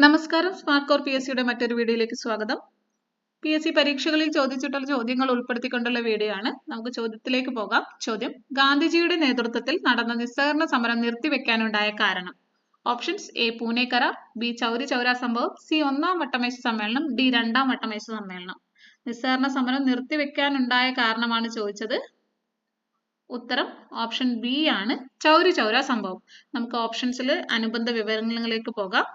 നമസ്കാരം. Smart core P S സിയുടെ മറ്റൊരു വീഡിയോയിലേക്ക് സ്വാഗതം. പി എസ് സി പരീക്ഷകളിൽ ചോദിച്ചിട്ടുള്ള ചോദ്യങ്ങൾ ഉൾപ്പെടുത്തിക്കൊണ്ടുള്ള വീഡിയോ ആണ്. നമുക്ക് ചോദ്യത്തിലേക്ക് പോകാം. ചോദ്യം: ഗാന്ധിജിയുടെ നേതൃത്വത്തിൽ നടന്ന നിസ്സഹകരണ സമരം നിർത്തിവെക്കാനുണ്ടായ കാരണം. ഓപ്ഷൻസ്: എ പൂനെ കരാർ, ബി ചൗരി ചൗര സംഭവം, സി ഒന്നാം വട്ടമേശ സമ്മേളനം, ഡി രണ്ടാം വട്ടമേശ സമ്മേളനം. നിസ്സഹകരണ സമരം നിർത്തിവെക്കാനുണ്ടായ കാരണമാണ് ചോദിച്ചത്. ഉത്തരം ഓപ്ഷൻ ബി ആണ്, ചൗരി ചൗര സംഭവം. നമുക്ക് ഓപ്ഷൻസിൽ അനുബന്ധ വിവരങ്ങളിലേക്ക് പോകാം.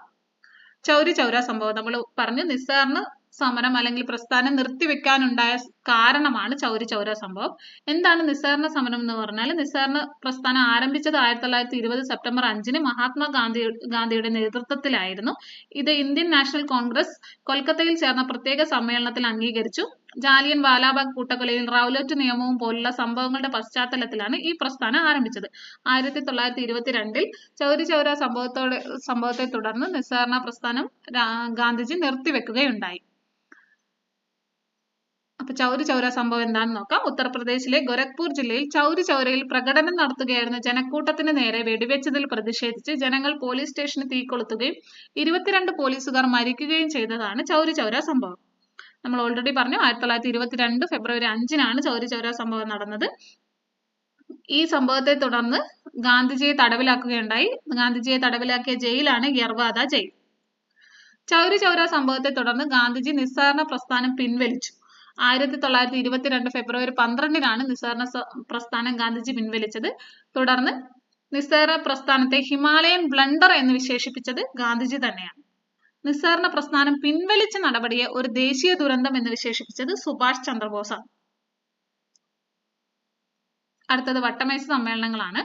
ചൗരി ചൗര സംഭവം നമ്മൾ പറഞ്ഞു, നിസ്സഹകരണ സമരം അല്ലെങ്കിൽ പ്രസ്ഥാനം നിർത്തിവെക്കാനുണ്ടായ കാരണമാണ് ചൗരി ചൗര സംഭവം. എന്താണ് നിസ്സഹകരണ സമരം എന്ന് പറഞ്ഞാൽ, നിസ്സഹകരണ പ്രസ്ഥാനം ആരംഭിച്ചത് 1920 സെപ്റ്റംബർ 5 മഹാത്മാഗാന്ധിയുടെ നേതൃത്വത്തിലായിരുന്നു. ഇത് ഇന്ത്യൻ നാഷണൽ കോൺഗ്രസ് കൊൽക്കത്തയിൽ ചേർന്ന പ്രത്യേക സമ്മേളനത്തിൽ അംഗീകരിച്ചു. ജാലിയൻ വാലാബാഗ് കൂട്ടക്കൊലയും റൗലറ്റ് നിയമവും പോലുള്ള സംഭവങ്ങളുടെ പശ്ചാത്തലത്തിലാണ് ഈ പ്രസ്ഥാനം ആരംഭിച്ചത്. 1922 ചൗരി ചൗര സംഭവത്തെ തുടർന്ന് നിസ്സഹകരണ പ്രസ്ഥാനം ഗാന്ധിജി നിർത്തിവെക്കുകയുണ്ടായി. അപ്പൊ ചൗരി ചൗര സംഭവം എന്താണെന്ന് നോക്കാം. ഉത്തർപ്രദേശിലെ ഗോരഖ്പൂർ ജില്ലയിൽ ചൗരി ചൗരയിൽ പ്രകടനം നടത്തുകയായിരുന്ന ജനക്കൂട്ടത്തിന് നേരെ വെടിവെച്ചതിൽ പ്രതിഷേധിച്ച് ജനങ്ങൾ പോലീസ് സ്റ്റേഷന് തീ കൊളുത്തുകയും 22 പോലീസുകാർ മരിക്കുകയും ചെയ്തതാണ് ചൗരി ചൗര സംഭവം. നമ്മൾ ഓൾറെഡി പറഞ്ഞു, 1922 ഫെബ്രുവരി 5 ചൗരി ചൗര സംഭവം നടന്നത്. ഈ സംഭവത്തെ തുടർന്ന് ഗാന്ധിജിയെ തടവിലാക്കുകയുണ്ടായി. ഗാന്ധിജിയെ തടവിലാക്കിയ ജയിലാണ് യർവാദ ജയിൽ. ചൗരി ചൗര സംഭവത്തെ തുടർന്ന് ഗാന്ധിജി നിസ്സഹകരണ പ്രസ്ഥാനം പിൻവലിച്ചു. 1922 ഫെബ്രുവരി 12 നിസ്സഹകരണ പ്രസ്ഥാനം ഗാന്ധിജി പിൻവലിച്ചത്. തുടർന്ന് നിസ്സഹകരണ പ്രസ്ഥാനത്തെ ഹിമാലയൻ ബ്ലണ്ടർ എന്ന് വിശേഷിപ്പിച്ചത് ഗാന്ധിജി തന്നെയാണ്. നിസ്സഹകരണ പ്രസ്ഥാനം പിൻവലിച്ച നടപടിയെ ഒരു ദേശീയ ദുരന്തം എന്ന് വിശേഷിപ്പിച്ചത് സുഭാഷ് ചന്ദ്രബോസാണ്. അടുത്തത് വട്ടമേശ സമ്മേളനങ്ങളാണ്.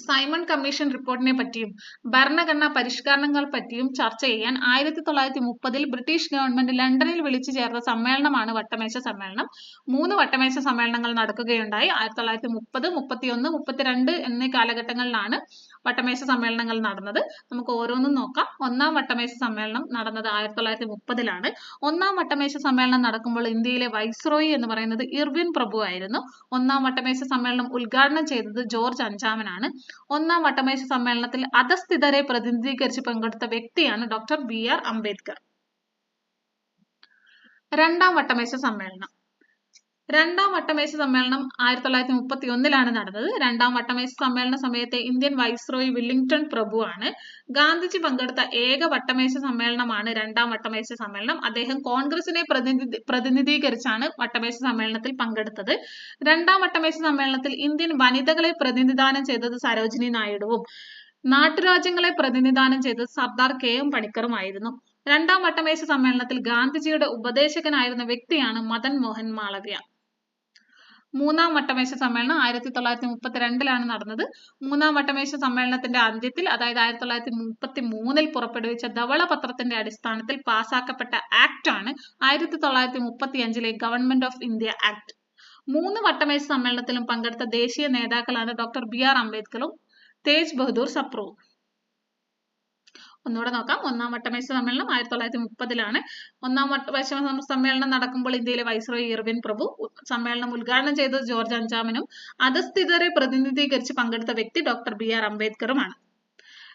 സൈമൺ കമ്മീഷൻ റിപ്പോർട്ടിനെ പറ്റിയും ഭരണഘടനാ പരിഷ്കരണങ്ങൾ പറ്റിയും ചർച്ച ചെയ്യാൻ 1930 ബ്രിട്ടീഷ് ഗവൺമെന്റ് ലണ്ടനിൽ വിളിച്ചു ചേർത്ത സമ്മേളനമാണ് വട്ടമേശ സമ്മേളനം. 3 വട്ടമേശ സമ്മേളനങ്ങൾ നടക്കുകയുണ്ടായി. 1930, 31, 32 എന്നീ കാലഘട്ടങ്ങളിലാണ് വട്ടമേശ സമ്മേളനങ്ങൾ നടന്നത്. നമുക്ക് ഓരോന്നും നോക്കാം. ഒന്നാം വട്ടമേശ സമ്മേളനം നടന്നത് 1930 ഒന്നാം വട്ടമേശ സമ്മേളനം നടക്കുമ്പോൾ ഇന്ത്യയിലെ വൈസ്രോയി എന്ന് പറയുന്നത് ഇർവിൻ പ്രഭു ആയിരുന്നു. ഒന്നാം വട്ടമേശ സമ്മേളനം ഉദ്ഘാടനം ചെയ്തത് ജോർജ് അഞ്ചാമനാണ്. ഒന്നാം വട്ടമേശ സമ്മേളനത്തിൽ അധസ്ഥിതരെ പ്രതിനിധീകരിച്ച് പങ്കെടുത്ത വ്യക്തിയാണ് ഡോക്ടർ BR അംബേദ്കർ. രണ്ടാം വട്ടമേശ സമ്മേളനം 1931 നടന്നത്. രണ്ടാം വട്ടമേശ സമ്മേളന സമയത്തെ ഇന്ത്യൻ വൈസ്രോയി വില്ലിംഗ്ടൺ പ്രഭു ആണ്. ഗാന്ധിജി പങ്കെടുത്ത ഏക വട്ടമേശ സമ്മേളനമാണ് രണ്ടാം വട്ടമേശ സമ്മേളനം. അദ്ദേഹം കോൺഗ്രസിനെ പ്രതിനിധീകരിച്ചാണ് വട്ടമേശ സമ്മേളനത്തിൽ പങ്കെടുത്തത്. രണ്ടാം വട്ടമേശ സമ്മേളനത്തിൽ ഇന്ത്യൻ വനിതകളെ പ്രതിനിധാനം ചെയ്തത് സരോജിനി നായിഡുവും നാട്ടുരാജ്യങ്ങളെ പ്രതിനിധാനം ചെയ്തത് സർദാർ KM പണിക്കറുമായിരുന്നു. രണ്ടാം വട്ടമേശ സമ്മേളനത്തിൽ ഗാന്ധിജിയുടെ ഉപദേശകനായിരുന്ന വ്യക്തിയാണ് മദൻ മോഹൻ മാളവ്യ. മൂന്നാം വട്ടമേശ സമ്മേളനം 1932 നടന്നത്. മൂന്നാം വട്ടമേശ സമ്മേളനത്തിന്റെ അന്ത്യത്തിൽ, അതായത് 1933 പുറപ്പെടുവിച്ച ധവളപത്രത്തിന്റെ അടിസ്ഥാനത്തിൽ പാസാക്കപ്പെട്ട ആക്ട് ആണ് 1935 ഗവൺമെന്റ് ഓഫ് ഇന്ത്യ ആക്ട്. 3 വട്ടമേശ സമ്മേളനത്തിലും പങ്കെടുത്ത ദേശീയ നേതാക്കളാണ് ഡോക്ടർ BR അംബേദ്കറും തേജ് ബഹദൂർ സപ്രുവും. ഒന്നുകൂടെ നോക്കാം. ഒന്നാം വട്ടമേശ സമ്മേളനം 1930 ഒന്നാം വട്ടമേശ സമ്മേളനം നടക്കുമ്പോൾ ഇന്ത്യയിലെ വൈസ്രോയി ഇർവിൻ പ്രഭു, സമ്മേളനം ഉദ്ഘാടനം ചെയ്തത് ജോർജ് അഞ്ചാമനും അധസ്ഥിതരെ പ്രതിനിധീകരിച്ച് പങ്കെടുത്ത വ്യക്തി ഡോക്ടർ BR അംബേദ്കറുമാണ്.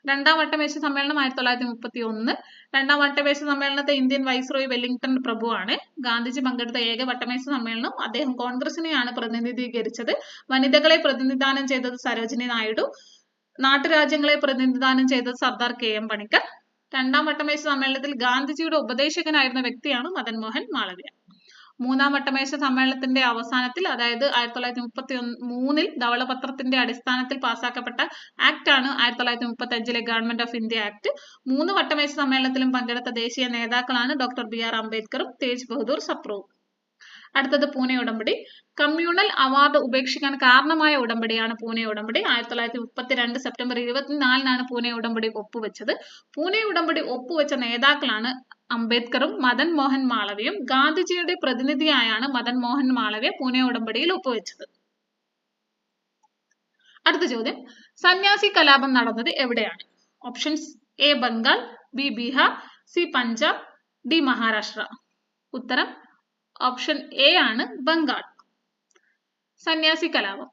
രണ്ടാം വട്ടമേശ സമ്മേളനം 1931. രണ്ടാം വട്ടമേശ സമ്മേളനത്തെ ഇന്ത്യൻ വൈസ്രോയി വെല്ലിംഗ്ടൺ പ്രഭു ആണ്. ഗാന്ധിജി പങ്കെടുത്ത ഏക വട്ടമേശ സമ്മേളനം. അദ്ദേഹം കോൺഗ്രസിനെയാണ് പ്രതിനിധീകരിച്ചത്. വനിതകളെ പ്രതിനിധാനം ചെയ്തത് സരോജിനി നായിഡു, നാട്ടുരാജ്യങ്ങളെ പ്രതിനിധാനം ചെയ്തത് സർദാർ KM പണിക്കർ. രണ്ടാം വട്ടമേശ സമ്മേളനത്തിൽ ഗാന്ധിജിയുടെ ഉപദേശകനായിരുന്ന വ്യക്തിയാണ് മദൻ മോഹൻ മാളവ്യ. മൂന്നാം വട്ടമേശ സമ്മേളനത്തിന്റെ അവസാനത്തിൽ, അതായത് 1933 ധവളപത്രത്തിന്റെ അടിസ്ഥാനത്തിൽ പാസാക്കപ്പെട്ട ആക്ട് ആണ് 1935 ഗവൺമെന്റ് ഓഫ് ഇന്ത്യ ആക്ട്. 3 വട്ടമേശ സമ്മേളനത്തിലും പങ്കെടുത്ത ദേശീയ നേതാക്കളാണ് ഡോക്ടർ BR അംബേദ്കറും തേജ് ബഹദൂർ സപ്രുവും. അടുത്തത് പൂനെ ഉടമ്പടി. കമ്മ്യൂണൽ അവാർഡ് ഉപേക്ഷിക്കാൻ കാരണമായ ഉടമ്പടിയാണ് പൂനെ ഉടമ്പടി. 1932 സെപ്റ്റംബർ 24 പൂനെ ഉടമ്പടി ഒപ്പുവെച്ചത്. പൂനെ ഉടമ്പടി ഒപ്പുവെച്ച നേതാക്കളാണ് അംബേദ്കറും മദൻ മോഹൻ മാളവ്യയും. ഗാന്ധിജിയുടെ പ്രതിനിധിയായാണ് മദൻ മോഹൻ മാളവ്യ പൂനെ ഉടമ്പടിയിൽ ഒപ്പുവെച്ചത്. അടുത്ത ചോദ്യം: സന്യാസി കലാപം നടന്നത് എവിടെയാണ്? Options: A Bengal, B Bihar, C Punjab, D Maharashtra. ഉത്തരം ഓപ്ഷൻ എ ആണ്, ബംഗാൾ. സന്യാസി കലാപം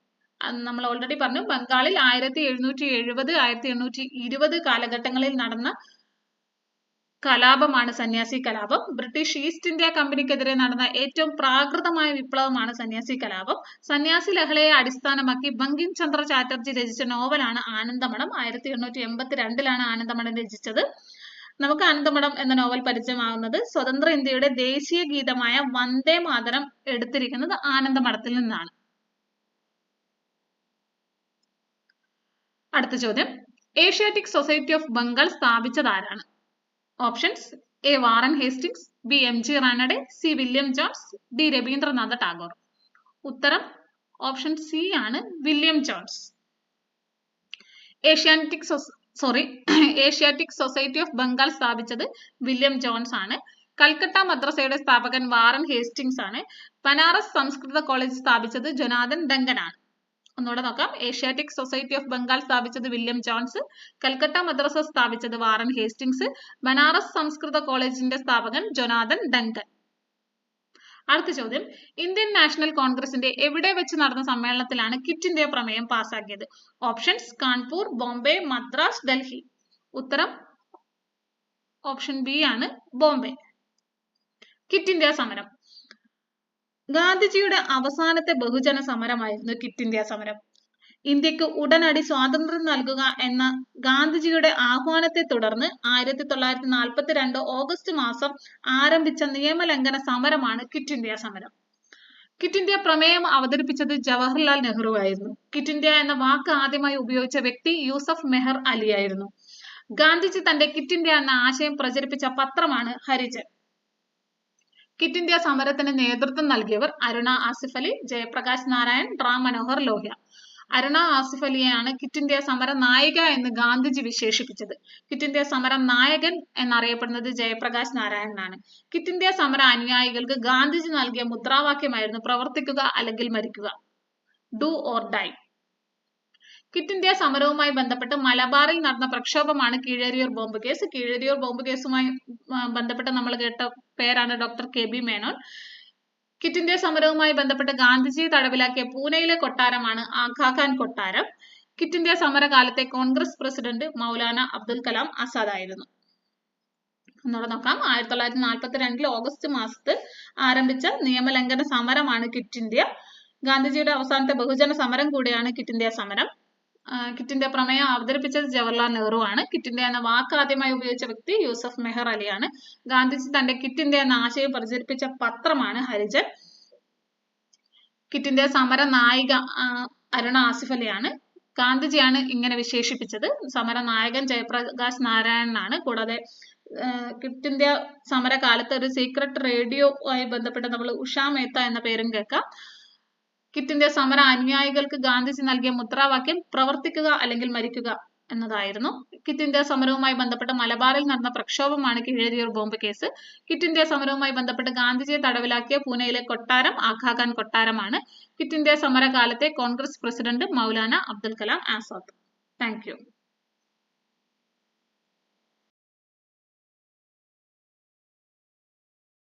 നമ്മൾ ഓൾറെഡി പറഞ്ഞു. ബംഗാളിൽ 1770, 1820 കാലഘട്ടങ്ങളിൽ നടന്ന കലാപമാണ് സന്യാസി കലാപം. ബ്രിട്ടീഷ് ഈസ്റ്റ് ഇന്ത്യ കമ്പനിക്കെതിരെ നടന്ന ഏറ്റവും പ്രാകൃതമായ വിപ്ലവമാണ് സന്യാസി കലാപം. സന്യാസി ലഹളയെ അടിസ്ഥാനമാക്കി ബങ്കിം ചന്ദ്ര ചാറ്റർജി രചിച്ച നോവലാണ് ആനന്ദമഠം. 1882 ആനന്ദമഠം രചിച്ചത്. നമുക്ക് ആനന്ദമഠം എന്ന നോവൽ പരിചയമാകുന്നത് സ്വതന്ത്ര ഇന്ത്യയുടെ ദേശീയ ഗീതമായ വന്ദേ മാതരം എടുത്തിരിക്കുന്നത് ആനന്ദമഠത്തിൽ നിന്നാണ്. അടുത്ത ചോദ്യം, ഏഷ്യാറ്റിക് സൊസൈറ്റി ഓഫ് ബംഗാൾ സ്ഥാപിച്ചത് ആരാണ്? Options: A Warren Hastings, B M G Ranade, C William Jones, D Rabindranath Tagore. ഉത്തരം ഓപ്ഷൻ സി ആണ്, William Jones. Asiatic society of Bengal സ്ഥാപിച്ചത് വില്യം ജോൺസ് ആണ്. കൽക്കട്ട മദ്രസയുടെ സ്ഥാപകൻ വാറൻ ഹേസ്റ്റിംഗ്സ് ആണ്. ബനാറസ് സംസ്കൃത കോളേജ് സ്ഥാപിച്ചത് ജൊനാഥൻ ഡങ്കൻ ആണ്. ഒന്നുകൂടെ നോക്കാം. ഏഷ്യാറ്റിക് സൊസൈറ്റി ഓഫ് ബംഗാൾ സ്ഥാപിച്ചത് വില്യം ജോൺസ്, കൽക്കട്ട മദ്രസ സ്ഥാപിച്ചത് വാറൻ ഹേസ്റ്റിംഗ്സ്, ബനാറസ് സംസ്കൃത കോളേജിന്റെ സ്ഥാപകൻ ജൊനാഥൻ ഡങ്കൻ. അടുത്ത ചോദ്യം, ഇന്ത്യൻ നാഷണൽ കോൺഗ്രസിന്റെ എവിടെ വെച്ച് നടന്ന സമ്മേളനത്തിലാണ് ക്വിറ്റ് ഇന്ത്യ പ്രമേയം പാസാക്കിയത്? ഓപ്ഷൻസ്: കാൺപൂർ, ബോംബെ, മദ്രാസ്, ഡൽഹി. ഉത്തരം ഓപ്ഷൻ ബി ആണ്, ബോംബെ. ക്വിറ്റ് ഇന്ത്യ സമരം. ഗാന്ധിജിയുടെ അവസാനത്തെ ബഹുജന സമരമായിരുന്നു ക്വിറ്റ് ഇന്ത്യ സമരം. ഇന്ത്യക്ക് ഉടനടി സ്വാതന്ത്ര്യം നൽകുക എന്ന ഗാന്ധിജിയുടെ ആഹ്വാനത്തെ തുടർന്ന് 1942 ഓഗസ്റ്റ് മാസം ആരംഭിച്ച നിയമലംഘന സമരമാണ് ക്വിറ്റ് ഇന്ത്യ സമരം. ക്വിറ്റ് ഇന്ത്യ പ്രമേയം അവതരിപ്പിച്ചത് ജവഹർലാൽ നെഹ്റു ആയിരുന്നു. ക്വിറ്റ് ഇന്ത്യ എന്ന വാക്ക് ആദ്യമായി ഉപയോഗിച്ച വ്യക്തി യൂസഫ് മെഹർ അലി ആയിരുന്നു. ഗാന്ധിജി തന്റെ ക്വിറ്റ് ഇന്ത്യ എന്ന ആശയം പ്രചരിപ്പിച്ച പത്രമാണ് ഹരിജൻ. ക്വിറ്റ് ഇന്ത്യ സമരത്തിന് നേതൃത്വം നൽകിയവർ അരുണ ആസിഫ് അലി, ജയപ്രകാശ് നാരായൺ, റാം മനോഹർ ലോഹ്യ. അരുണ ആസിഫ് അലിയെയാണ് ക്വിറ്റ് ഇന്ത്യ സമര നായിക എന്ന് ഗാന്ധിജി വിശേഷിപ്പിച്ചത്. ക്വിറ്റ് ഇന്ത്യ സമര നായകൻ എന്നറിയപ്പെടുന്നത് ജയപ്രകാശ് നാരായണനാണ്. ക്വിറ്റ് ഇന്ത്യ സമര അനുയായികൾക്ക് ഗാന്ധിജി നൽകിയ മുദ്രാവാക്യമായിരുന്നു പ്രവർത്തിക്കുക അല്ലെങ്കിൽ മരിക്കുക, do or die. Quit India സമരവുമായി ബന്ധപ്പെട്ട് മലബാറിൽ നടന്ന പ്രക്ഷോഭമാണ് Keezhariyur bomb case. Keezhariyur bomb കേസുമായി ബന്ധപ്പെട്ട് നമ്മൾ കേട്ട പേരാണ് doctor K B Menon. Quit India സമരവുമായി ബന്ധപ്പെട്ട് ഗാന്ധിജി തടവിലാക്കിയ പൂനെയിലെ കൊട്ടാരമാണ് ആഘാഖാൻ കൊട്ടാരം. ക്വിറ്റ് ഇന്ത്യ സമരകാലത്തെ കോൺഗ്രസ് പ്രസിഡന്റ് മൗലാന അബ്ദുൽ കലാം ആസാദ് ആയിരുന്നു. ഒന്നുകൂടെ നോക്കാം. 1942 ഓഗസ്റ്റ് മാസത്തിൽ ആരംഭിച്ച നിയമലംഘന സമരമാണ് ക്വിറ്റ് ഇന്ത്യ. ഗാന്ധിജിയുടെ അവസാനത്തെ ബഹുജന സമരം കൂടിയാണ് ക്വിറ്റ് ഇന്ത്യ സമരം. ക്വിറ്റ് ഇന്ത്യ പ്രമേയം അവതരിപ്പിച്ചത് ജവഹർലാൽ നെഹ്റു ആണ്. ക്വിറ്റ് ഇന്ത്യ എന്ന വാക്ക് ആദ്യമായി ഉപയോഗിച്ച വ്യക്തി യൂസഫ് മെഹർ അലിയാണ്. ഗാന്ധിജി തന്റെ ക്വിറ്റ് ഇന്ത്യ എന്ന ആശയം പ്രചരിപ്പിച്ച പത്രമാണ് ഹരിജൻ. ക്വിറ്റ് ഇന്ത്യ സമര നായിക അരുണ ആസിഫ് അലിയാണ്. ഗാന്ധിജിയാണ് ഇങ്ങനെ വിശേഷിപ്പിച്ചത്. സമര നായകൻ ജയപ്രകാശ് നാരായണനാണ്. കൂടാതെ ക്വിറ്റ് ഇന്ത്യ സമരകാലത്ത് ഒരു സീക്രട്ട് റേഡിയോ ആയി ബന്ധപ്പെട്ട് നമ്മൾ ഉഷാ മേത്ത എന്ന പേരും കേൾക്കാം. ക്വിറ്റ് ഇന്ത്യ സമര അനുയായികൾക്ക് ഗാന്ധിജി നൽകിയ മുദ്രാവാക്യം പ്രവർത്തിക്കുക അല്ലെങ്കിൽ മരിക്കുക എന്നതായിരുന്നു. ക്വിറ്റ് ഇന്ത്യ സമരവുമായി ബന്ധപ്പെട്ട് മലബാറിൽ നടന്ന പ്രക്ഷോഭമാണ് Keezhariyur bomb case. Quit India സമരവുമായി ബന്ധപ്പെട്ട് ഗാന്ധിജിയെ തടവിലാക്കിയ പൂനെയിലെ കൊട്ടാരം ആഘാഖാൻ കൊട്ടാരമാണ്. ക്വിറ്റ് ഇന്ത്യ സമരകാലത്തെ Congress president Maulana Abdul Kalam Azad. Thank U.